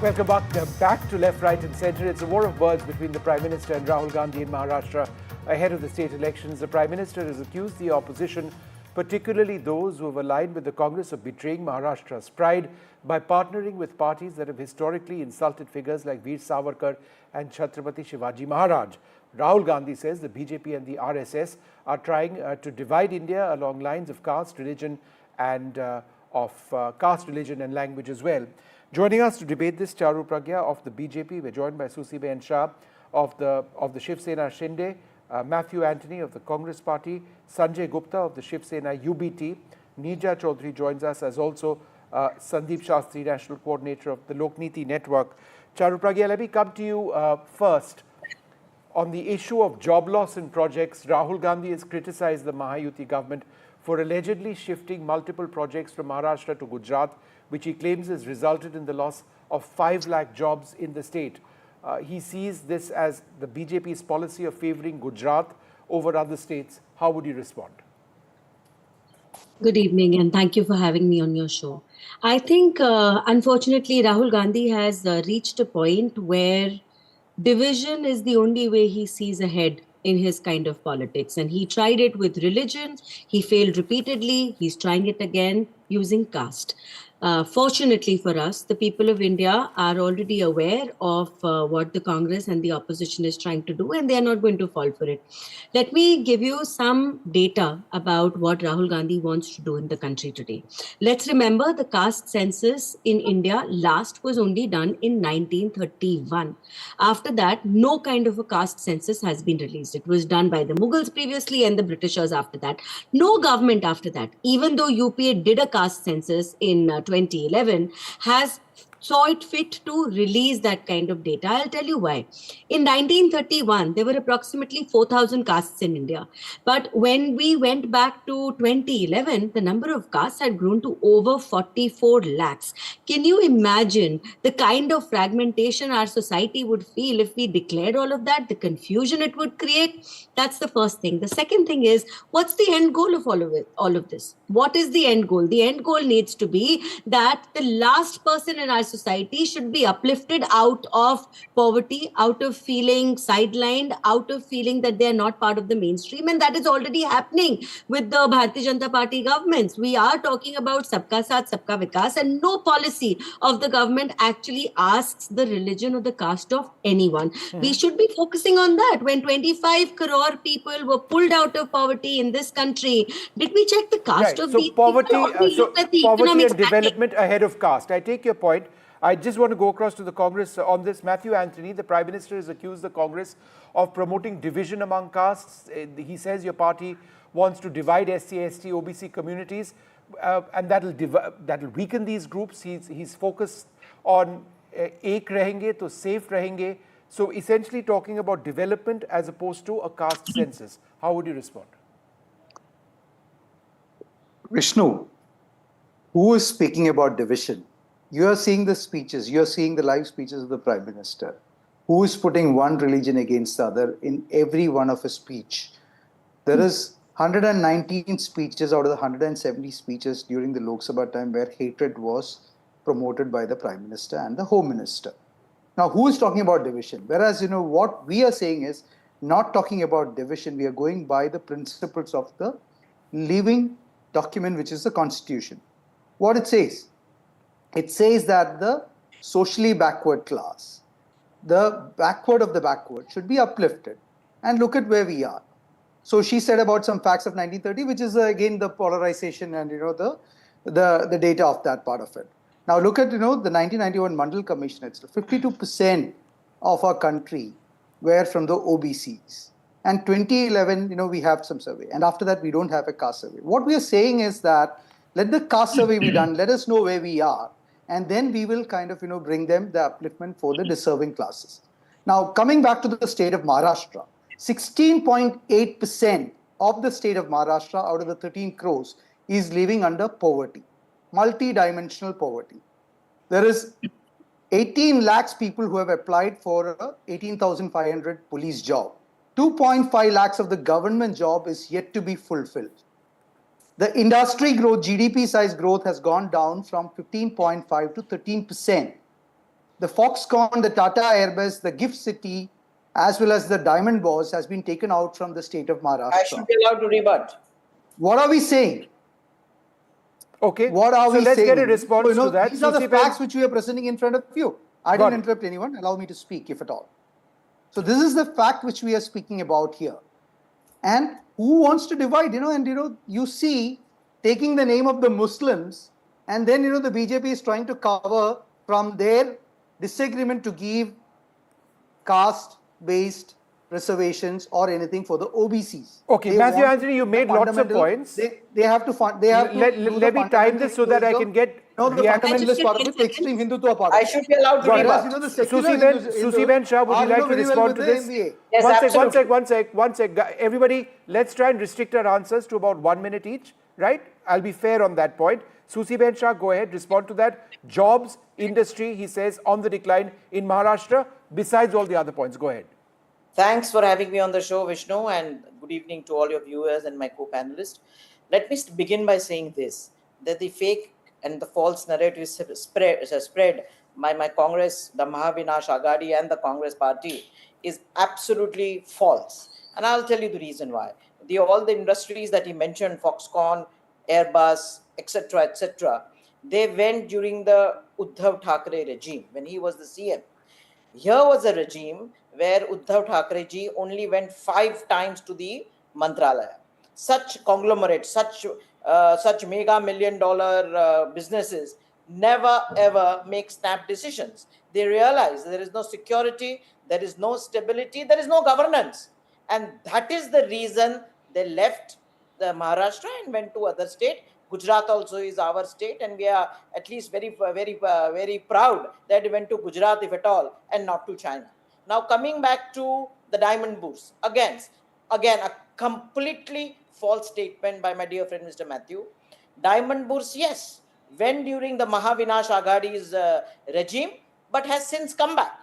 Welcome back to Left, Right and Centre. It's a war of words between the Prime Minister and Rahul Gandhi in Maharashtra ahead of the state elections. The Prime Minister has accused the opposition, particularly those who have aligned with the Congress, of betraying Maharashtra's pride by partnering with parties that have historically insulted figures like Veer Savarkar and Chhatrapati Shivaji Maharaj. Rahul Gandhi says the BJP and the RSS are trying to divide India along lines of caste, religion and language as well. Joining us to debate this, Charu Pragya of the BJP. We're joined by Susi Ben Shah of the Shiv Sena Shinde, Matthew Antony of the Congress Party, Sanjay Gupta of the Shiv Sena UBT. Neerja Chaudhary joins us as also Sandeep Shastri, National Coordinator of the Lokniti Network. Charu Pragya, let me come to you first. On the issue of job loss in projects, Rahul Gandhi has criticized the Mahayuti government for allegedly shifting multiple projects from Maharashtra to Gujarat, which he claims has resulted in the loss of 5 lakh jobs in the state. He sees this as the BJP's policy of favouring Gujarat over other states. How would you respond? Good evening and thank you for having me on your show. I think, unfortunately, Rahul Gandhi has reached a point where division is the only way he sees ahead in his kind of politics. And he tried it with religion. He failed repeatedly. He's trying it again using caste. Fortunately for us, the people of India are already aware of what the Congress and the opposition is trying to do, and they are not going to fall for it. Let me give you some data about what Rahul Gandhi wants to do in the country today. Let's remember the caste census in India last was only done in 1931. After that, no kind of a caste census has been released. It was done by the Mughals previously and the Britishers after that. No government after that, even though UPA did a caste census in 2011, has saw it fit to release that kind of data. I'll tell you why. In 1931, there were approximately 4,000 castes in India. But when we went back to 2011, the number of castes had grown to over 44 lakhs. Can you imagine the kind of fragmentation our society would feel if we declared all of that, the confusion it would create? That's the first thing. The second thing is, what's the end goal of all of this? What is the end goal? The end goal needs to be that the last person in our society should be uplifted out of poverty, out of feeling sidelined, out of feeling that they're not part of the mainstream. And that is already happening with the Bharatiya Janata Party governments. We are talking about Sabka Saath, Sabka Vikas, and no policy of the government actually asks the religion or the caste of anyone. We should be focusing on that. When 25 crore people were pulled out of poverty in this country, did we check the caste of these poverty, people? Poverty and development ahead of caste. I take your point. I just want to go across to the Congress on this. Matthew Antony, the Prime Minister, has accused the Congress of promoting division among castes. He says your party wants to divide SC, ST, OBC communities, and that'll weaken these groups. He's focused on ek rahenge to safe rahenge. So essentially talking about development as opposed to a caste census. How would you respond? Vishnu, who is speaking about division? You are seeing the speeches, you are seeing the live speeches of the Prime Minister. Who is putting one religion against the other in every one of his speech? There is 119 speeches out of the 170 speeches during the Lok Sabha time where hatred was promoted by the Prime Minister and the Home Minister. Now, who is talking about division? Whereas, what we are saying is not talking about division. We are going by the principles of the living document, which is the Constitution. What it says? It says that the socially backward class, the backward of the backward, should be uplifted. And look at where we are. So she said about some facts of 1930, which is again the polarization and the data of that part of it. Now look at the 1991 Mandal Commission. It's 52% of our country were from the OBCs. And 2011, we have some survey. And after that, we don't have a caste survey. What we are saying is that let the caste survey be done. Let us know where we are. And then we will kind of, bring them the upliftment for the deserving classes. Now, coming back to the state of Maharashtra, 16.8% of the state of Maharashtra out of the 13 crores is living under poverty, multi-dimensional poverty. There is 18 lakhs people who have applied for a 18,500 police job. 2.5 lakhs of the government job is yet to be fulfilled. The industry growth, GDP size growth has gone down from 15.5 to 13%. the Foxconn, the Tata Airbus, the Gift City, as well as the Diamond Boss has been taken out from the state of Maharashtra. I should be allowed to rebut. What are we saying? Okay. What are so we let's saying? get a response to that. These are the Susi Ben- facts which we are presenting in front of you. I Got didn't it. interrupt anyone. Allow me to speak, if at all. So this is the fact which we are speaking about here. And who wants to divide? You see, taking the name of the Muslims, and then the BJP is trying to cover from their disagreement to give caste-based reservations or anything for the OBCs. Okay, They Matthew want Anthony, you the made lots of fundamental- points. They have to fund. They have to Let do me the time this so that I can get the reaction. fundamentalist part of it, the extreme Hindutva part of I it. should be allowed to Got it. Whereas, rebut. the secular Susi Ben Shah, would you like to very well respond with to the this? MBA. Yes, One absolutely. sec. Everybody, let's try and restrict our answers to about 1 minute each, right? I'll be fair on that point. Susi Ben Shah, go ahead, respond to that. Jobs, industry, he says, on the decline in Maharashtra, besides all the other points. Go ahead. Thanks for having me on the show, Vishnu, and good evening to all your viewers and my co-panelists. Let me begin by saying this, that the fake and the false narrative spread by my Congress, the Mahavinash Aghadi and the Congress party is absolutely false. And I'll tell you the reason why. All the industries that he mentioned, Foxconn, Airbus, etc., they went during the Uddhav Thackeray regime when he was the CM. Here was a regime where Uddhav Thackeray ji only went 5 times to the Mantralaya. Such conglomerates, such mega $1 million businesses never ever make snap decisions. They realize there is no security, there is no stability, there is no governance. And that is the reason they left the Maharashtra and went to other state. Gujarat also is our state, and we are at least very proud that we went to Gujarat, if at all, and not to China. Now, coming back to the diamond bourse, again, a completely false statement by my dear friend Mr. Matthew. Diamond bourse, yes, went during the Mahavinash Aghadi's regime, but has since come back.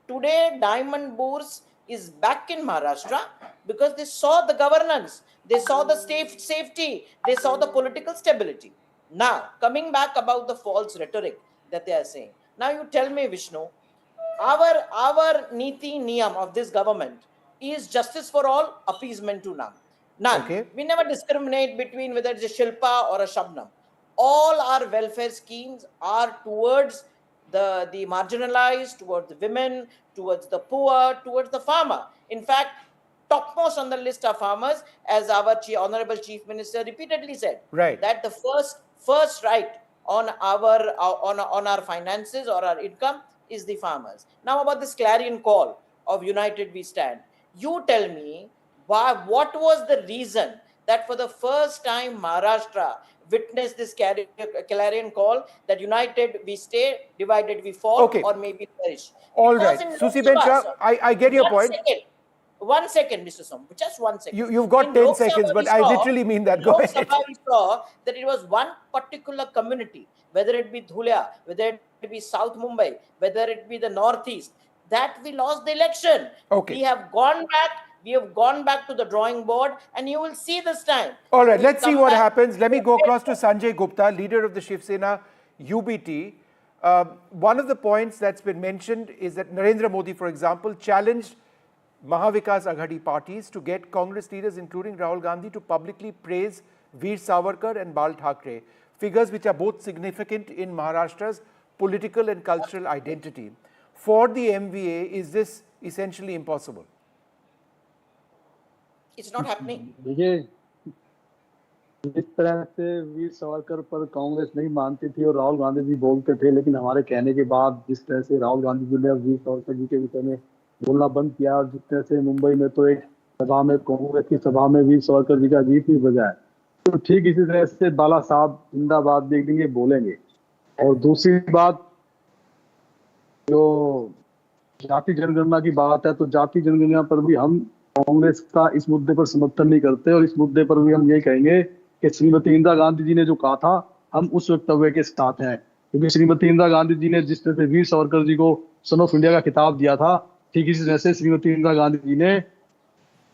Today, diamond bourse is back in Maharashtra because they saw the governance, they saw the safety, they saw the political stability. Now, coming back about the false rhetoric that they are saying. Now, you tell me, Vishnu, our niti niyam of this government is justice for all, appeasement to none. Okay. We never discriminate between whether it's a Shilpa or a Shabnam. All our welfare schemes are towards the marginalized, towards the women, towards the poor, towards the farmer. In fact, topmost on the list are farmers, as our Honorable Chief Minister repeatedly said. Right. That the first right on our finances or our income is the farmers. Now about this clarion call of United We Stand. You tell me what was the reason that for the first time Maharashtra witnessed this clarion call that united we stay, divided we fall, Okay. or maybe perish. All It was right. in Susi Lok Ben Sabha, Shah, sir. I get your point. One second, Mr. Som. Just 1 second. You've got In 10 Lok seconds, Sabha, but we I saw- literally mean that. Go Lok ahead. Sabha, we saw that it was one particular community, whether it be Dhule, whether it be South Mumbai, whether it be the Northeast, that we lost the election. Okay. We have gone back to the drawing board, and you will see this time. All right, We will let's see come what back- happens. Let me go across to Sanjay Gupta, leader of the Shiv Sena UBT. One of the points that's been mentioned is that Narendra Modi, for example, challenged Mahavikas Aghadi parties to get Congress leaders, including Rahul Gandhi, to publicly praise Veer Savarkar and Bal Thackeray, figures which are both significant in Maharashtra's political and cultural identity. For the MVA, is this essentially impossible? It's not happening. देखिए जिस तरह से वीर सावरकर पर कांग्रेस नहीं मानती थी और राहुल गांधी जी बोलते थे, लेकिन हमारे कहने के बाद जिस तरह से राहुल गांधी जी ने वीर सावरकर जी के विषय में बोलना बंद किया और जिस तरह से मुंबई में तो एक सभा में कांग्रेस की सभा में वीर सावरकर जी का गीत भी बजा है, तो ठीक इसी तरह से बाला साहब जिंदाबाद देख देंगे बोलेंगे। और दूसरी बात, जो जाति जनगणना की बात है, तो जाति जनगणना पर भी हम कांग्रेस का इस मुद्दे पर समर्थन नहीं करते और इस मुद्दे पर भी हम यही कहेंगे कि श्रीमती इंदिरा गांधी जी ने जो कहा था हम उस वक्तव्य के साथ हैं, क्योंकि श्रीमती इंदिरा गांधी जी ने जिस तरह से वीर सावरकर जी को सन ऑफ इंडिया का खिताब दिया था, ठीक इसी तरह से श्रीमती इंदिरा गांधी जी ने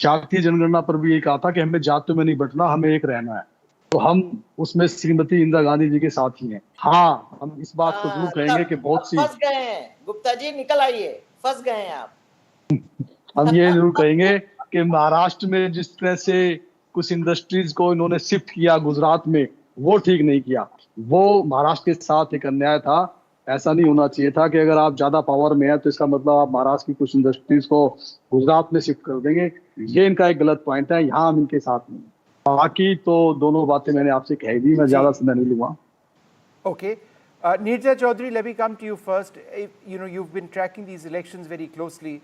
जातीय जनगणना पर भी यही कहा था कि हमें जातियों में नहीं बंटना, हमें एक रहना है। तो हम उसमें श्रीमती इंदिरा गांधी जी के साथ ही हैं। हाँ, हम इस बात को जरूर कहेंगे कि बहुत सी, फंस गए हैं गुप्ता जी, निकल आइए, फंस गए हैं आप। हम ये जरूर कहेंगे कि महाराष्ट्र में जिस तरह से कुछ इंडस्ट्रीज को इन्होंने शिफ्ट किया गुजरात में, वो ठीक नहीं किया। वो महाराष्ट्र के साथ एक अन्याय था। ऐसा नहीं होना चाहिए था कि अगर आप ज्यादा पावर में है तो इसका मतलब आप महाराष्ट्र की कुछ इंडस्ट्रीज को गुजरात में शिफ्ट कर देंगे। ये इनका एक गलत पॉइंट है। यहाँ हम इनके साथ नहीं। बाकी तो दोनों बातें मैंने आपसे कह दी, मैं ज्यादा समय नहीं लूंगा। Okay. Neerja Chaudhary, let me come to you first. You've been tracking these elections very closely.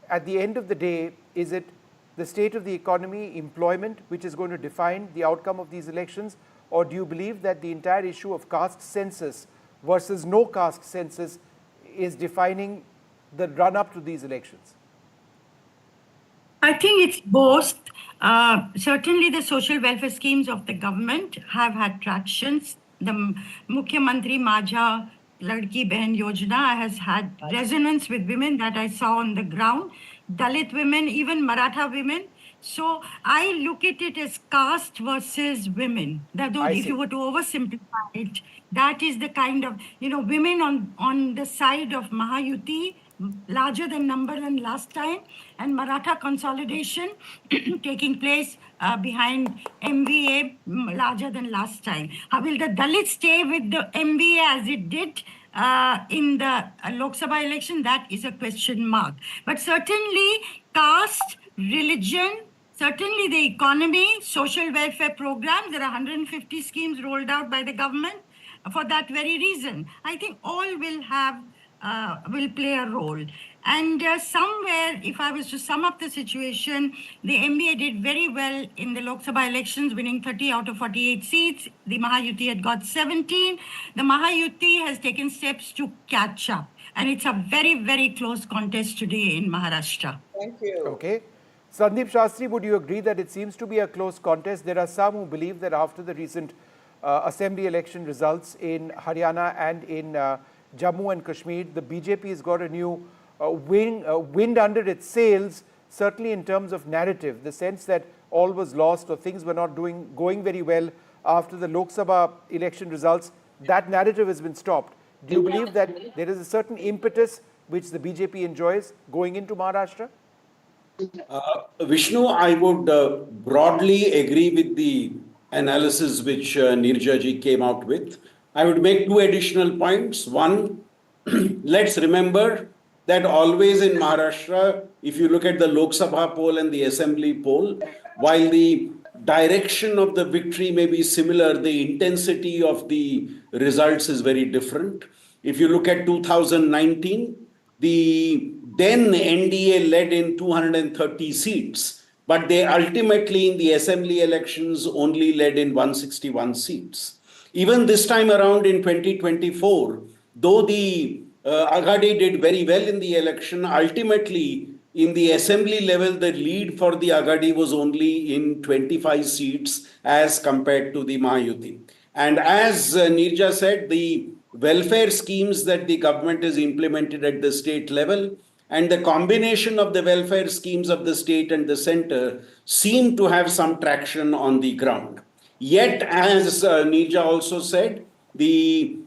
At the end of the day, is it the state of the economy, employment, which is going to define the outcome of these elections? Or do you believe that the entire issue of caste census versus no caste census is defining the run-up to these elections? I think it's both. Certainly, the social welfare schemes of the government have had tractions. The Mukhyamantri Majha Ladki Behan Yojana has had resonance with women that I saw on the ground, Dalit women, even Maratha women. So I look at it as caste versus women. If you were to oversimplify it, that is the kind of, women on the side of Mahayuti, larger than number than last time, and Maratha consolidation taking place behind MVA, larger than last time. How will the Dalits stay with the MVA as it did in the Lok Sabha election? That is a question mark. But certainly caste, religion, certainly the economy, social welfare programs, there are 150 schemes rolled out by the government for that very reason. I think all will play a role. And somewhere, if I was to sum up the situation, the MBA did very well in the Lok Sabha elections, winning 30 out of 48 seats. The Mahayuti had got 17. The Mahayuti has taken steps to catch up. And it's a very, very close contest today in Maharashtra. Thank you. Okay. Sandeep Shastri, would you agree that it seems to be a close contest? There are some who believe that after the recent assembly election results in Haryana and in Jammu and Kashmir, the BJP has got a new wind under its sails, certainly in terms of narrative, the sense that all was lost or things were not going very well after the Lok Sabha election results. That narrative has been stopped. Do you believe that there is a certain impetus which the BJP enjoys going into Maharashtra? Vishnu, I would broadly agree with the analysis which Neerja ji came out with. I would make two additional points. One, let's remember that always in Maharashtra, if you look at the Lok Sabha poll and the Assembly poll, while the direction of the victory may be similar, the intensity of the results is very different. If you look at 2019, the then NDA led in 230 seats, but they ultimately in the assembly elections only led in 161 seats. Even this time around in 2024, though the Aghadi did very well in the election, ultimately in the assembly level, the lead for the Aghadi was only in 25 seats as compared to the Mahayuti. And as Neerja said, the welfare schemes that the government has implemented at the state level and the combination of the welfare schemes of the state and the center seem to have some traction on the ground. Yet, as Neerja also said, the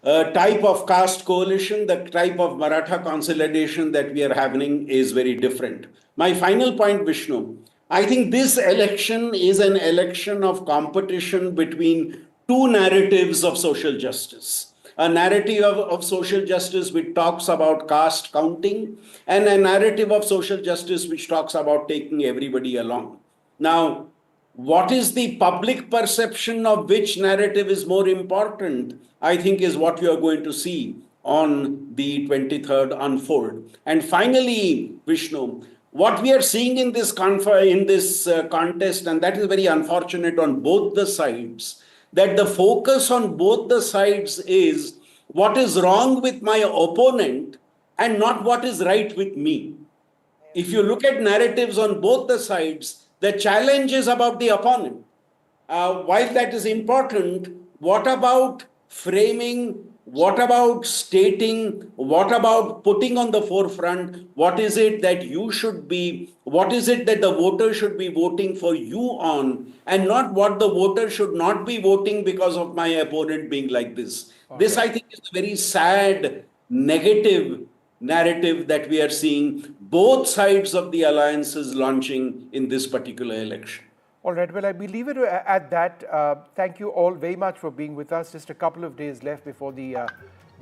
type of caste coalition, the type of Maratha consolidation that we are having is very different. My final point, Vishnu, I think this election is an election of competition between two narratives of social justice. A narrative of social justice which talks about caste counting and a narrative of social justice which talks about taking everybody along. Now, what is the public perception of which narrative is more important, I think is what you are going to see on the 23rd unfold. And finally, Vishnu, what we are seeing in this contest, and that is very unfortunate on both the sides, that the focus on both the sides is what is wrong with my opponent and not what is right with me. If you look at narratives on both the sides, the challenge is about the opponent. While that is important, what about framing What about stating, what about putting on the forefront, what is it that you should be, what is it that the voter should be voting for you on, and not what the voter should not be voting because of my opponent being like this. This, I think, is a very sad, negative narrative that we are seeing both sides of the alliances launching in this particular election. All right, well, we leave it at that. Thank you all very much for being with us. Just a couple of days left before the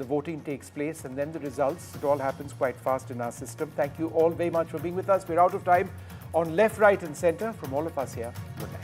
voting takes place and then the results. It all happens quite fast in our system. Thank you all very much for being with us. We're out of time on Left, Right and Centre. From all of us here, good night.